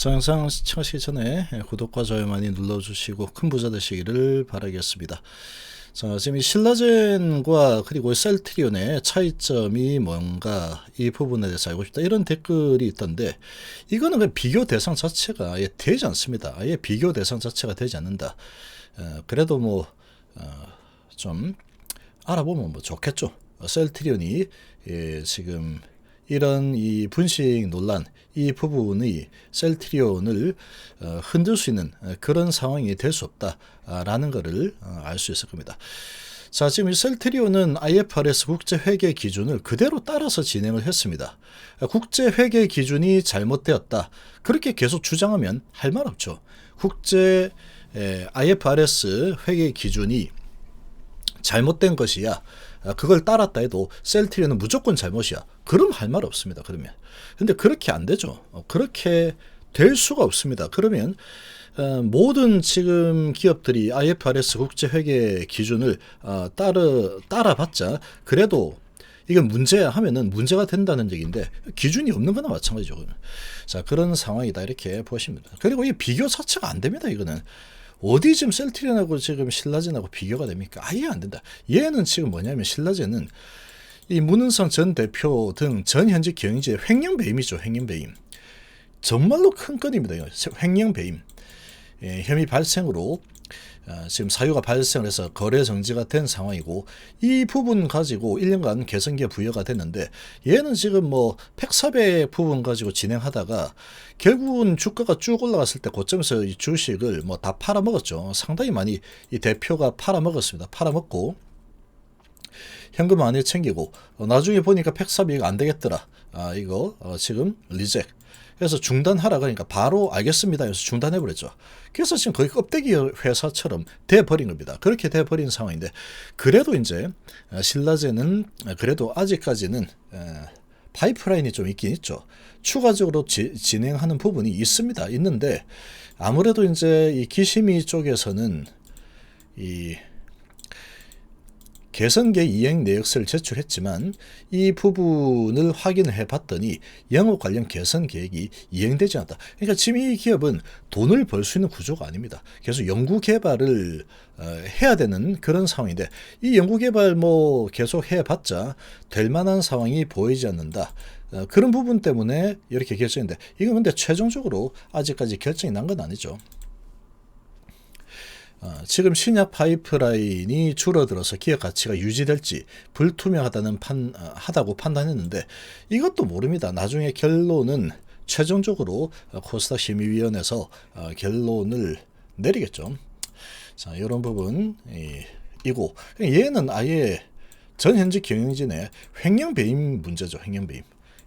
영상 시청하시기 전에 구독과 좋아요 많이 눌러주시고 큰 부자 되시기를 바라겠습니다. 자, 지금 이 신라젠과 그리고 셀트리온의 차이점이 뭔가 이 부분에 대해서 알고 싶다 이런 댓글이 있던데, 이거는 그 비교 대상 자체가 아예 되지 않습니다. 아예 비교 대상 자체가 되지 않는다. 그래도 좀 알아보면 좋겠죠. 셀트리온이 지금 이런 이 분식 논란, 이 부분이 셀트리온을 흔들 수 있는 그런 상황이 될 수 없다라는 것을 알 수 있을 겁니다. 자, 지금 이 셀트리온은 IFRS 국제회계 기준을 그대로 따라서 진행을 했습니다. 국제회계 기준이 잘못되었다, 그렇게 계속 주장하면 할 말 없죠. IFRS 회계 기준이 잘못된 것이야, 그걸 따랐다 해도 셀트리온은 무조건 잘못이야, 그럼 할 말 없습니다. 그러면 근데 그렇게 안 되죠. 그렇게 될 수가 없습니다. 그러면 모든 지금 기업들이 IFRS 국제회계 기준을 따라봤자 그래도 이건 문제야 하면은 문제가 된다는 얘기인데, 기준이 없는 거나 마찬가지죠. 자, 그런 상황이다 이렇게 보시면 됩니다. 그리고 이 비교 자체가 안 됩니다. 이거는 어디 지금 셀트리온하고 지금 신라젠하고 비교가 됩니까? 아예 안 된다. 얘는 지금 뭐냐면, 신라젠은 이 문은상 전 대표 등 전 현직 경영진의 횡령 배임이죠. 횡령 배임. 정말로 큰 건입니다. 횡령 배임. 혐의 발생으로 지금 사유가 발생을 해서 거래 정지가 된 상황이고, 이 부분 가지고 1년간 개선기에 부여가 됐는데, 얘는 지금 팩사배 부분 가지고 진행하다가 결국은 주가가 쭉 올라갔을 때 고점에서 이 주식을 다 팔아먹었죠. 상당히 많이 이 대표가 팔아먹었습니다. 팔아먹고 현금 많이 챙기고, 나중에 보니까 팩사비가 안 되겠더라. 이거 지금 리젝. 그래서 중단하라 그러니까 바로 알겠습니다 해서 중단해버렸죠. 그래서 지금 거의 껍데기 회사처럼 돼버린 겁니다. 그렇게 돼버린 상황인데, 그래도 이제 신라젠은 그래도 아직까지는 파이프라인이 좀 있긴 있죠. 추가적으로 진행하는 부분이 있는데, 아무래도 이제 이 기심이 쪽에서는 이 개선계획 이행 내역서를 제출했지만 이 부분을 확인을 해봤더니 영업 관련 개선 계획이 이행되지 않았다. 그러니까 지금 이 기업은 돈을 벌 수 있는 구조가 아닙니다. 계속 연구 개발을 해야 되는 그런 상황인데, 이 연구 개발 계속 해봤자 될 만한 상황이 보이지 않는다. 그런 부분 때문에 이렇게 결정인데, 이건 근데 최종적으로 아직까지 결정이 난 건 아니죠. 지금 신약 파이프라인이 줄어들어서 기업 가치가 유지될지 하다고 판단했는데, 이것도 모릅니다. 나중에 결론은 최종적으로 코스닥 심의위원회에서 결론을 내리겠죠. 자, 이런 부분이고, 얘는 아예 전 현직 경영진의 횡령 배임 문제죠. 횡령 배임.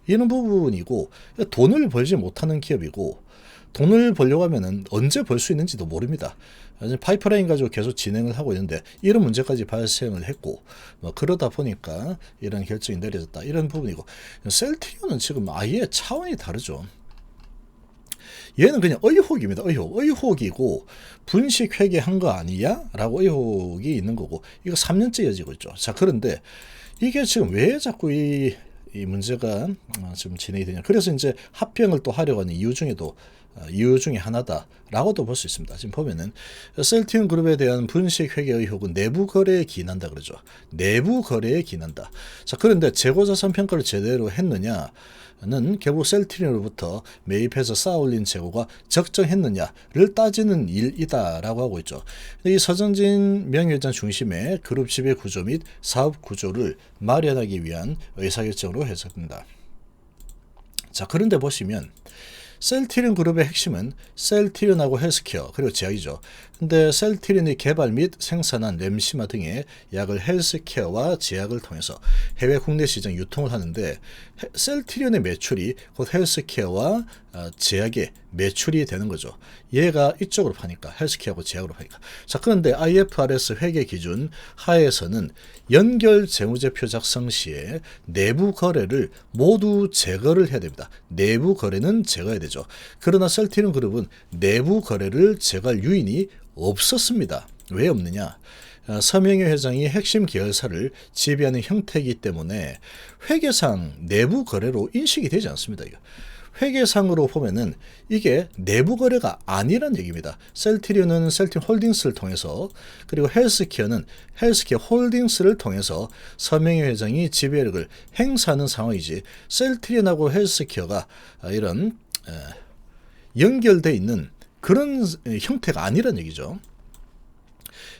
이런 부분이고, 돈을 벌지 못하는 기업이고, 돈을 벌려고 하면은 언제 벌 수 있는지도 모릅니다. 파이프라인 가지고 계속 진행을 하고 있는데 이런 문제까지 발생을 했고, 그러다 보니까 이런 결정이 내려졌다, 이런 부분이고, 셀트리온은 지금 아예 차원이 다르죠. 얘는 그냥 의혹입니다. 의혹이고, 분식 회계한 거 아니야? 라고 의혹이 있는 거고, 이거 3년째 이어지고 있죠. 자, 그런데 이게 지금 왜 자꾸 이 문제가 지금 진행이 되냐. 그래서 이제 합병을 또 하려고 하는 이유 중에 하나다라고도 볼 수 있습니다. 지금 보면은 셀트리온 그룹에 대한 분식 회계 의혹은 내부 거래에 기인한다 그러죠. 내부 거래에 기인한다. 자, 그런데 재고자산 평가를 제대로 했느냐는 결국 셀트리온으로부터 매입해서 쌓아올린 재고가 적정했느냐를 따지는 일이다라고 하고 있죠. 이 서정진 명예회장 중심의 그룹 지배 구조 및 사업 구조를 마련하기 위한 의사결정으로 해석된다. 자, 그런데 보시면 셀트리온 그룹의 핵심은 셀트리온하고 헬스케어 그리고 제약이죠. 근데 셀트리온이 개발 및 생산한 램시마 등의 약을 헬스케어와 제약을 통해서 해외 국내 시장 유통을 하는데, 셀트리온의 매출이 곧 헬스케어와 제약의 매출이 되는 거죠. 얘가 이쪽으로 파니까, 헬스케어하고 제약으로 파니까. 자, 그런데 IFRS 회계 기준 하에서는 연결 재무제표 작성 시에 내부 거래를 모두 제거를 해야 됩니다. 내부 거래는 제거해야 되죠. 그러나 셀트리온 그룹은 내부 거래를 제거할 유인이 없었습니다. 왜 없느냐? 서명희 회장이 핵심 계열사를 지배하는 형태이기 때문에 회계상 내부 거래로 인식이 되지 않습니다. 이거. 회계상으로 보면은 이게 내부 거래가 아니란 얘기입니다. 셀트리온은 셀트리온 홀딩스를 통해서, 그리고 헬스케어는 헬스케어 홀딩스를 통해서 서명희 회장이 지배력을 행사하는 상황이지, 셀트리온하고 헬스케어가 이런 연결되어 있는 그런 형태가 아니란 얘기죠.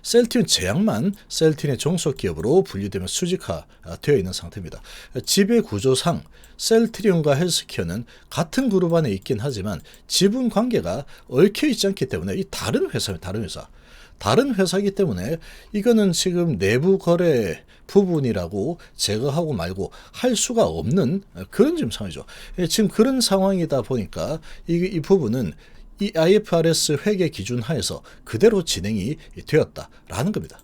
셀트리온 제약만 셀트리온의 종속기업으로 분류되면 수직화되어 있는 상태입니다. 지배구조상 셀트리온과 헬스케어는 같은 그룹 안에 있긴 하지만 지분 관계가 얽혀 있지 않기 때문에 이 다른 회사입니다. 다른 회사이기 때문에 이거는 지금 내부 거래 부분이라고 제거하고 말고 할 수가 없는 그런 지금 상황이죠. 지금 그런 상황이다 보니까 이 부분은 이 IFRS 회계 기준 하에서 그대로 진행이 되었다라는 겁니다.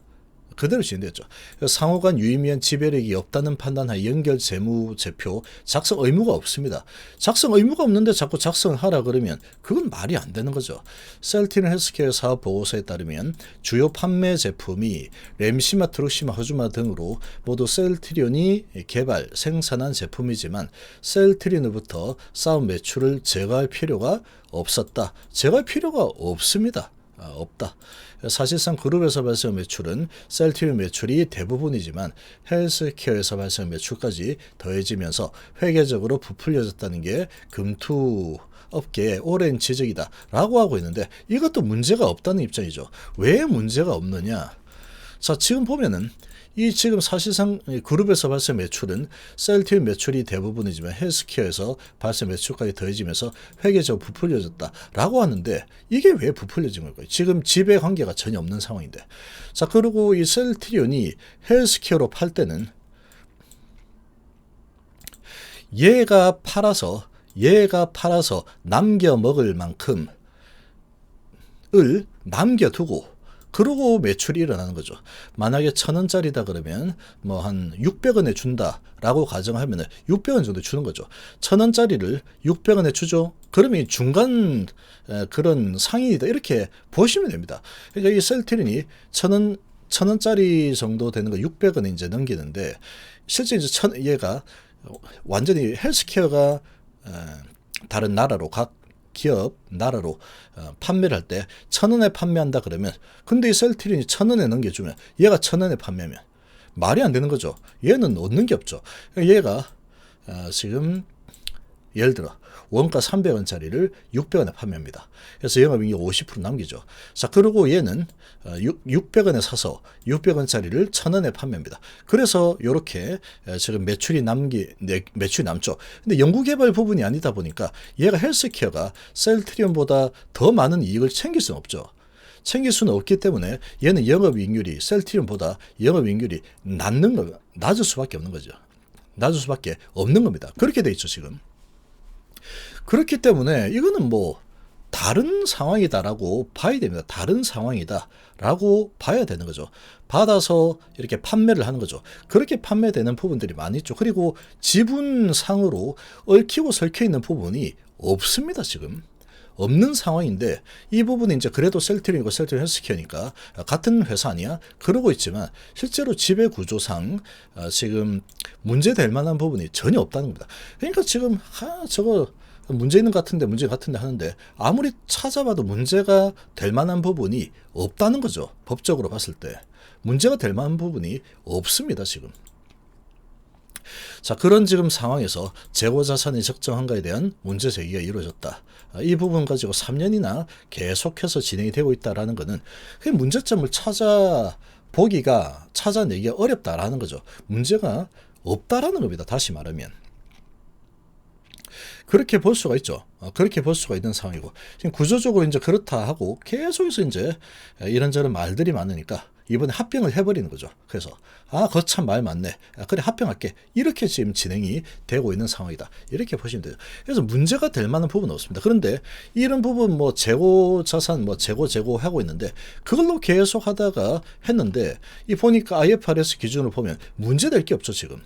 그대로 진행되었죠. 상호간 유의미한 지배력이 없다는 판단하에 연결 재무제표 작성 의무가 없습니다. 작성 의무가 없는데 자꾸 작성하라 그러면 그건 말이 안 되는 거죠. 셀트리온 헬스케어 사업 보고서에 따르면 주요 판매 제품이 램시마, 트루시마, 허주마 등으로 모두 셀트리온이 개발, 생산한 제품이지만 셀트리온으로부터 쌓은 매출을 제거할 필요가 없었다. 제거할 필요가 없습니다. 없다. 사실상 그룹에서 발생한 매출은 셀트리온 매출이 대부분이지만 헬스케어에서 발생한 매출까지 더해지면서 회계적으로 부풀려졌다는 게 금투 업계의 오랜 지적이다 라고 하고 있는데, 이것도 문제가 없다는 입장이죠. 왜 문제가 없느냐. 자, 지금 보면은 이 지금 사실상 그룹에서 발생 매출은 셀트리온 매출이 대부분이지만 헬스케어에서 발생 매출까지 더해지면서 회계적으로 부풀려졌다라고 하는데, 이게 왜 부풀려진 걸까요? 지금 지배 관계가 전혀 없는 상황인데. 자, 그리고 이 셀트리온이 헬스케어로 팔 때는 얘가 팔아서 남겨 먹을 만큼을 남겨두고 그러고 매출이 일어나는 거죠. 만약에 1,000원짜리다 그러면 뭐 한 600원에 준다라고 가정하면 600원 정도 주는 거죠. 1,000원짜리를 600원에 주죠. 그러면 중간 그런 상인이다 이렇게 보시면 됩니다. 그러니까 이 셀트리온이 1,000원짜리 정도 되는 거 600원에 이제 넘기는데, 실제 이제 얘가 완전히 헬스케어가 다른 나라로 기업 나라로 판매를 할 때 1,000원에 판매한다 그러면, 근데 이 셀트리온이 1,000원에 넘겨주면 얘가 1,000원에 판매하면 말이 안 되는 거죠. 얘는 얻는 게 없죠. 얘가 지금 예를 들어 원가 300원짜리를 600원에 판매합니다. 그래서 영업이익이 50% 남기죠. 자, 그리고 얘는 600원에 사서 600원짜리를 1,000원에 판매합니다. 그래서 이렇게 지금 매출이 남죠. 근데 연구개발 부분이 아니다 보니까 얘가 헬스케어가 셀트리온보다 더 많은 이익을 챙길 수는 없죠. 챙길 수는 없기 때문에 얘는 영업이익률이 셀트리온보다 영업이익률이 낮을 수밖에 없는 거죠. 낮을 수밖에 없는 겁니다. 그렇게 돼 있죠, 지금. 그렇기 때문에 이거는 뭐 다른 상황이다라고 봐야 됩니다. 다른 상황이다라고 봐야 되는 거죠. 받아서 이렇게 판매를 하는 거죠. 그렇게 판매되는 부분들이 많이 있죠. 그리고 지분상으로 얽히고 설켜 있는 부분이 없습니다. 지금 없는 상황인데, 이 부분이 이제 그래도 셀트리온이고 셀트리온 헬스케어니까 같은 회사 아니야? 그러고 있지만 실제로 지배 구조상 지금 문제될 만한 부분이 전혀 없다는 겁니다. 그러니까 지금 저거 문제 있는 것 같은데 하는데 아무리 찾아봐도 문제가 될 만한 부분이 없다는 거죠. 법적으로 봤을 때 문제가 될 만한 부분이 없습니다. 지금. 자, 그런 지금 상황에서 재고 자산이 적정한가에 대한 문제 제기가 이루어졌다. 이 부분 가지고 3년이나 계속해서 진행이 되고 있다라는 것은 그 문제점을 찾아내기가 어렵다라는 거죠. 문제가 없다라는 겁니다. 다시 말하면. 그렇게 볼 수가 있죠. 그렇게 볼 수가 있는 상황이고, 지금 구조적으로 이제 그렇다 하고 계속해서 이제 이런저런 말들이 많으니까 이번에 합병을 해버리는 거죠. 그래서 거참 말 많네. 그래 합병할게. 이렇게 지금 진행이 되고 있는 상황이다. 이렇게 보시면 돼요. 그래서 문제가 될 만한 부분은 없습니다. 그런데 이런 부분 뭐 재고 자산 재고 하고 있는데 그걸로 계속 하다가 했는데 이 보니까 IFRS 기준으로 보면 문제될 게 없죠. 지금.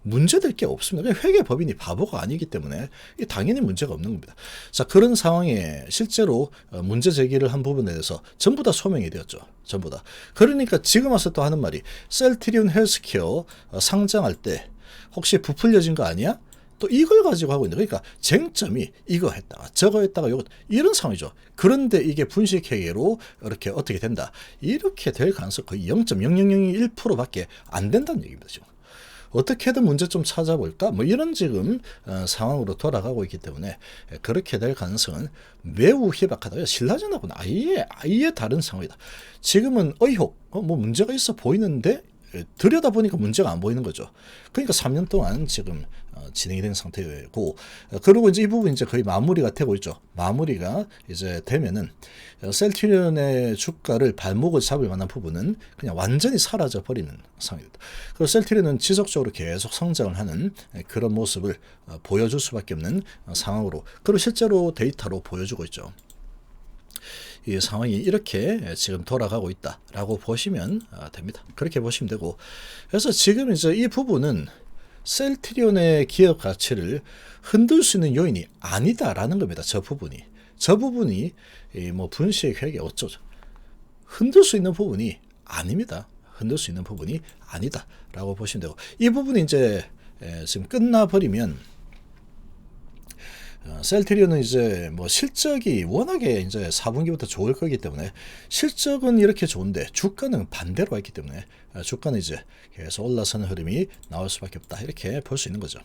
문제될 게 없습니다. 회계법인이 바보가 아니기 때문에 당연히 문제가 없는 겁니다. 자, 그런 상황에 실제로 문제 제기를 한 부분에 대해서 전부 다 소명이 되었죠. 전부 다. 그러니까 지금 와서 또 하는 말이 셀트리온 헬스케어 상장할 때 혹시 부풀려진 거 아니야? 또 이걸 가지고 하고 있는, 그러니까 쟁점이 이거 했다가 저거 했다가 요거 이런 상황이죠. 그런데 이게 분식회계로 이렇게 어떻게 된다, 이렇게 될 가능성 거의 0.0001%밖에 안 된다는 얘기입니다. 지금 어떻게든 문제 좀 찾아볼까 뭐 이런 지금 상황으로 돌아가고 있기 때문에 그렇게 될 가능성은 매우 희박하다. 신라전하고는 아예 다른 상황이다. 지금은 의혹 뭐 문제가 있어 보이는데 들여다보니까 문제가 안 보이는 거죠. 그러니까 3년 동안 지금 진행이 된 상태고, 그리고 이제 이 부분 이제 거의 마무리가 되고 있죠. 마무리가 이제 되면은 셀트리온의 주가를 발목을 잡을 만한 부분은 그냥 완전히 사라져 버리는 상황입니다. 그리고 셀트리온은 지속적으로 계속 성장을 하는 그런 모습을 보여줄 수밖에 없는 상황으로, 그리고 실제로 데이터로 보여주고 있죠. 이 상황이 이렇게 지금 돌아가고 있다라고 보시면 됩니다. 그렇게 보시면 되고, 그래서 지금 이제 이 부분은 셀트리온의 기업 가치를 흔들 수 있는 요인이 아니다라는 겁니다. 저 부분이 뭐 분식 회계 어쩌죠, 흔들 수 있는 부분이 아닙니다. 흔들 수 있는 부분이 아니다라고 보시면 되고, 이 부분이 이제 지금 끝나버리면 셀트리온은 이제 뭐 실적이 워낙에 이제 4분기부터 좋을 거기 때문에 실적은 이렇게 좋은데 주가는 반대로 와 있기 때문에 주가는 이제 계속 올라서는 흐름이 나올 수밖에 없다, 이렇게 볼 수 있는 거죠.